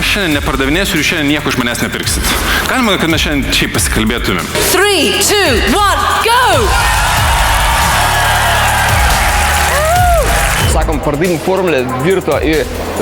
aš šiandien nepardavinėsiu ir jūs šiandien nieko iš manęs nepirksit. Galima, kad mes šiandien šiaip pasikalbėtumėm. 3, 2, 1, go! Sakom, pardavimų formulė virto į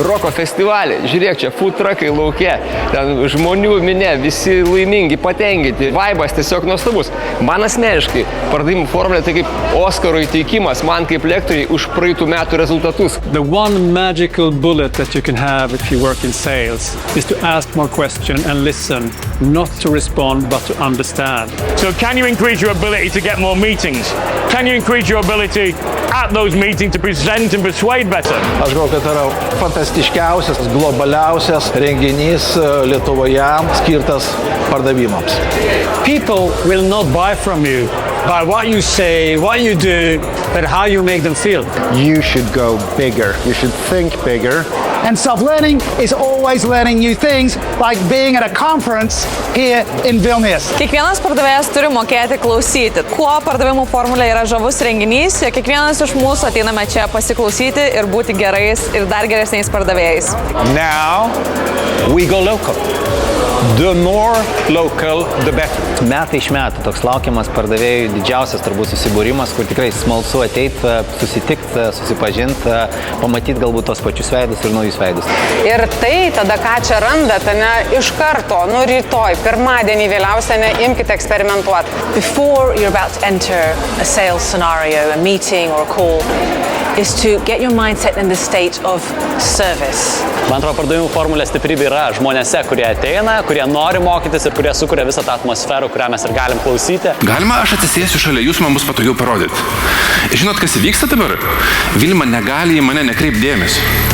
roko festivalį. Žiūrėk, čia food truckai lauke, ten žmonių minė, visi laimingi, patenkinti. Vaibas tiesiog nuostabus. Man asmeniškai pardavimų formulė tai kaip Oskaro įteikimas man kaip lektoriai už praeitų metų rezultatus. The one magical bullet that you can have if you work in sales is to ask more questions and listen, not to respond but to understand. So can you increase your ability to get more meetings? Can you increase your ability at those meetings to present and persuade better? Aš galvoju, kad tai yra fantastiškiausias, globaliausias renginys Lietuvoje skirtas pardavimams. People will not buy from you by what you say, what you do, but how you make them feel. You should go bigger. You should think bigger. And self-learning is always learning new things, like being at a conference here in Vilnius. Kiekvienas pardavėjas turi mokėti klausyti. Kuo pardavimų formulė yra žavus renginys, kiekvienas iš mūsų ateiname čia pasiklausyti ir būti gerais ir dar geresniais pardavėjais. Now we go local. The more local, the better. Metai iš metų toks laukiamas pardavėjų didžiausias turbūt susibūrimas, kur tikrai smalsu ateiti, susitikti, susipažinti, pamatyti galbūt tos pačius veidus ir naujus veidus. Ir tai tada, ką čia randate, iš karto, rytoj, pirmadienį vėliausia, imkite eksperimentuoti. Before you're about to enter a sales scenario, a meeting or a call, is to get your mindset in the state of service. Man atrodo, pardavimų formulės stiprybė yra žmonėse, kurie ateina, kurie nori mokytis ir kurie sukuria visą tą atmosferą, kurią mes ir galim klausyti. Galima aš atsisėsiu šalia jūsų, man bus patogiau parodyti. Žinot, kas įvyksta dabar? Vilma negali į mane nekreipti dėmesio.